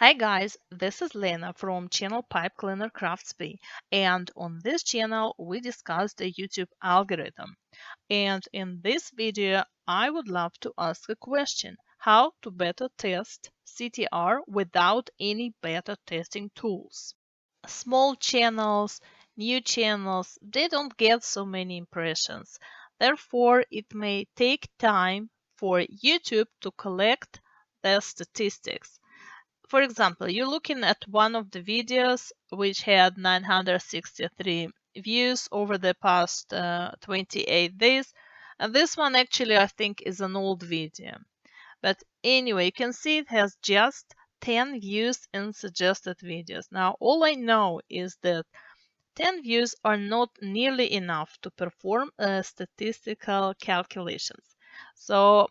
Hi guys, this is Lena from channel Pipe Cleaner Crafts Bee, and on this channel we discuss the YouTube algorithm. And in this video I would love to ask a question: how to better test CTR without any beta testing tools. Small channels, new channels, they don't get so many impressions. Therefore, it may take time for YouTube to collect the statistics. For example, you're looking at one of the videos which had 963 views over the past 28 days. And this one actually I think is an old video. But anyway, you can see it has just 10 views in suggested videos. Now, all I know is that 10 views are not nearly enough to perform statistical calculations. So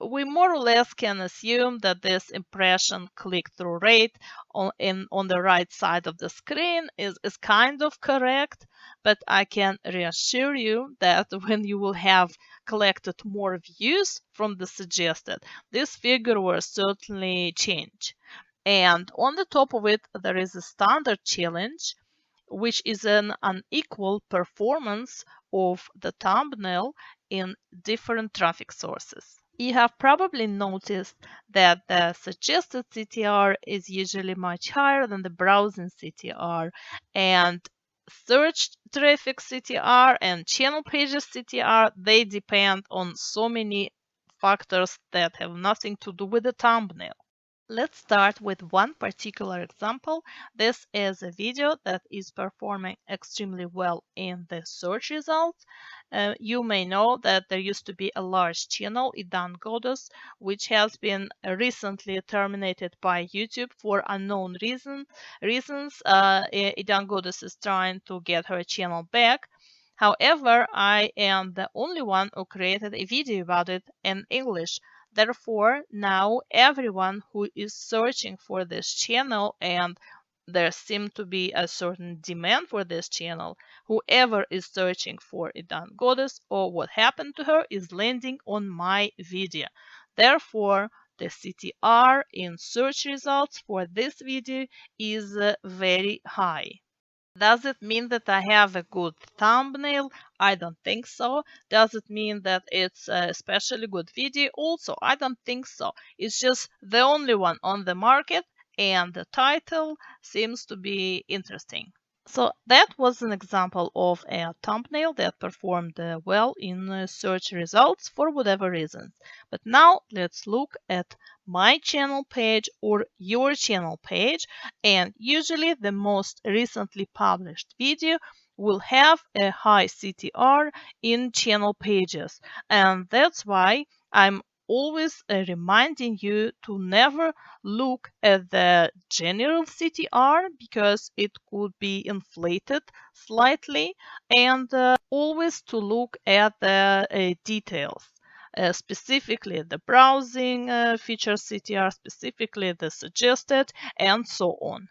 we more or less can assume that this impression click-through rate on the right side of the screen is kind of correct, but I can reassure you that when you will have collected more views from the suggested, this figure will certainly change. And on the top of it, there is a standard challenge, which is an unequal performance of the thumbnail in different traffic sources. You have probably noticed that the suggested CTR is usually much higher than the browsing CTR, and search traffic CTR and channel pages CTR, they depend on so many factors that have nothing to do with the thumbnail. Let's start with one particular example. This is a video that is performing extremely well in the search results. You may know that there used to be a large channel, Idan Goddess, which has been recently terminated by YouTube for unknown reasons. Idan Goddess is trying to get her channel back. However, I am the only one who created a video about it in English. Therefore, now everyone who is searching for this channel, and there seems to be a certain demand for this channel, whoever is searching for Idan Goddess or what happened to her is landing on my video. Therefore, the CTR in search results for this video is very high. Does it mean that I have a good thumbnail? I don't think so. Does it mean that it's a especially good video? Also, I don't think so. It's just the only one on the market, and the title seems to be interesting. So that was an example of a thumbnail that performed well in search results for whatever reasons. But now let's look at my channel page or your channel page, and usually the most recently published video will have a high CTR in channel pages, and that's why I'm always reminding you to never look at the general CTR because it could be inflated slightly, and always to look at the details. Specifically the browsing feature CTR, specifically the suggested, and so on.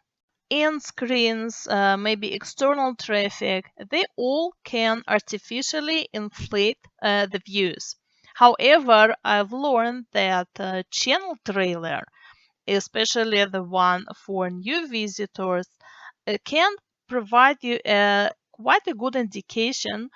End screens, maybe external traffic, they all can artificially inflate the views. However, I've learned that channel trailer, especially the one for new visitors, can provide you quite a good indication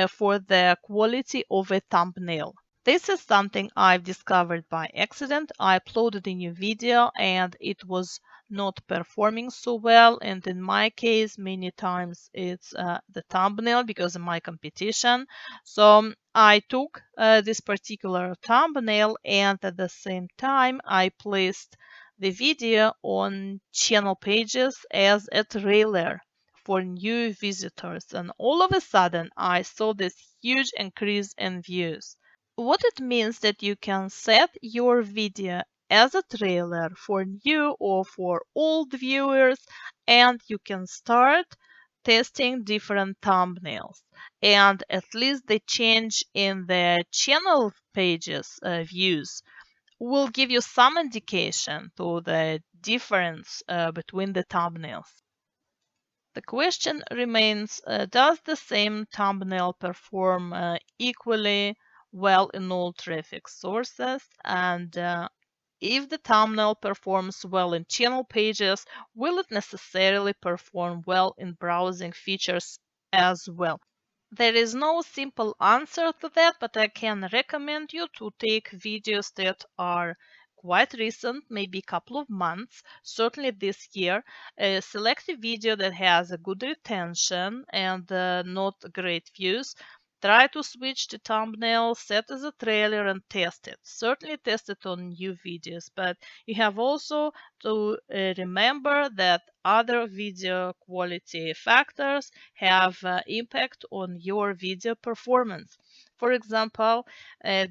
for the quality of a thumbnail. This is something I've discovered by accident. I uploaded a new video and it was not performing so well, and in my case many times it's the thumbnail because of my competition. So I took this particular thumbnail, and at the same time I placed the video on channel pages as a trailer for new visitors, and all of a sudden I saw this huge increase in views. What it means that you can set your video as a trailer for new or for old viewers, and you can start testing different thumbnails, and at least the change in the channel pages views will give you some indication to the difference between the thumbnails. The question remains, does the same thumbnail perform equally well in all traffic sources? And if the thumbnail performs well in channel pages, will it necessarily perform well in browsing features as well? There is no simple answer to that, but I can recommend you to take videos that are quite recent, maybe a couple of months, certainly this year. Select a video that has a good retention and not great views. Try to switch the thumbnail, set as a trailer, and test it. Certainly test it on new videos, but you have also to remember that other video quality factors have impact on your video performance. For example,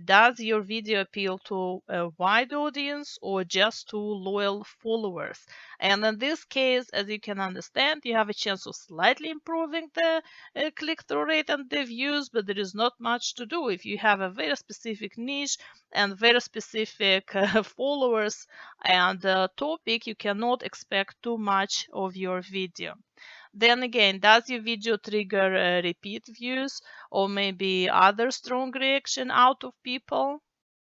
does your video appeal to a wide audience or just to loyal followers? And in this case, as you can understand, you have a chance of slightly improving the click-through rate and the views, but there is not much to do. If you have a very specific niche and very specific followers and topic, you cannot expect too much of your video. Then again, does your video trigger repeat views or maybe other strong reaction out of people?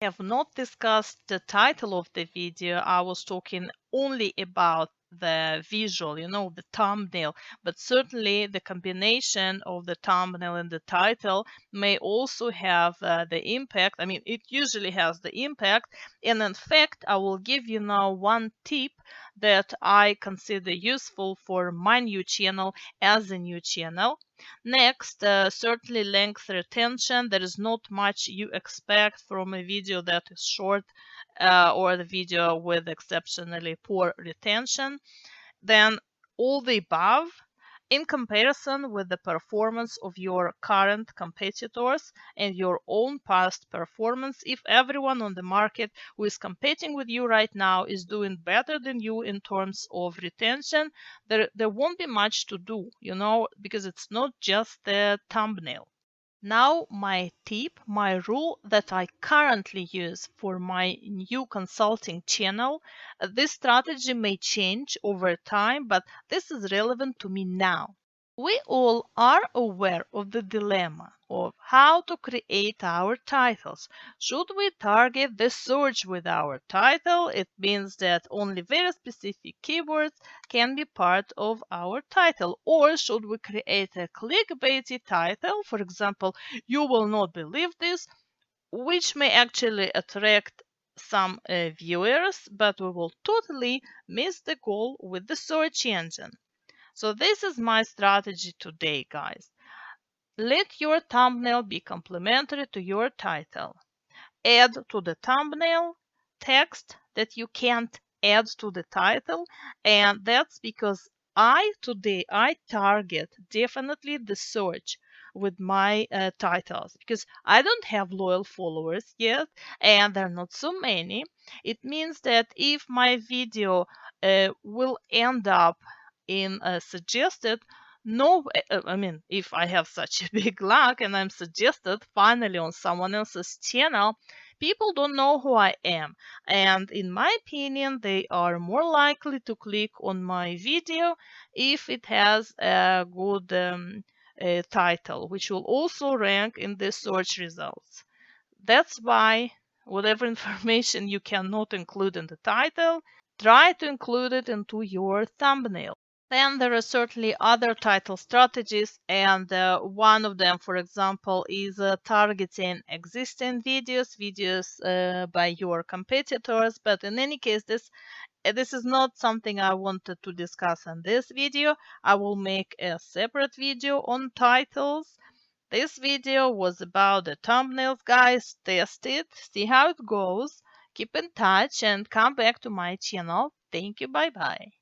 I have not discussed the title of the video. I was talking only about the visual, the thumbnail. But certainly the combination of the thumbnail and the title may also have the impact. I mean, it usually has the impact. And in fact, I will give you now one tip that I consider useful for my new channel as a new channel. Next, certainly length retention. There is not much you expect from a video that is short or the video with exceptionally poor retention. Then all the above in comparison with the performance of your current competitors and your own past performance. If everyone on the market who is competing with you right now is doing better than you in terms of retention, there won't be much to do, because it's not just the thumbnail. Now my tip, my rule that I currently use for my new consulting channel. This strategy may change over time, but this is relevant to me now. We all are aware of the dilemma of how to create our titles. Should we target the search with our title? It means that only very specific keywords can be part of our title. Or should we create a clickbaity title? For example, "You will not believe this," which may actually attract some viewers, but we will totally miss the goal with the search engine. So this is my strategy today, guys. Let your thumbnail be complementary to your title. Add to the thumbnail text that you can't add to the title, and that's because I target definitely the search with my titles, because I don't have loyal followers yet and there are not so many. It means that if my video will end up in suggested, no, I mean, if I have such a big luck and I'm suggested finally on someone else's channel, people don't know who I am. And in my opinion, they are more likely to click on my video if it has a good title, which will also rank in the search results. That's why whatever information you cannot include in the title, try to include it into your thumbnail. Then there are certainly other title strategies, and one of them, for example, is targeting existing videos by your competitors. But in any case, this is not something I wanted to discuss in this video. I will make a separate video on titles. This video was about the thumbnails, guys. Test it, see how it goes. Keep in touch and come back to my channel. Thank you. Bye bye.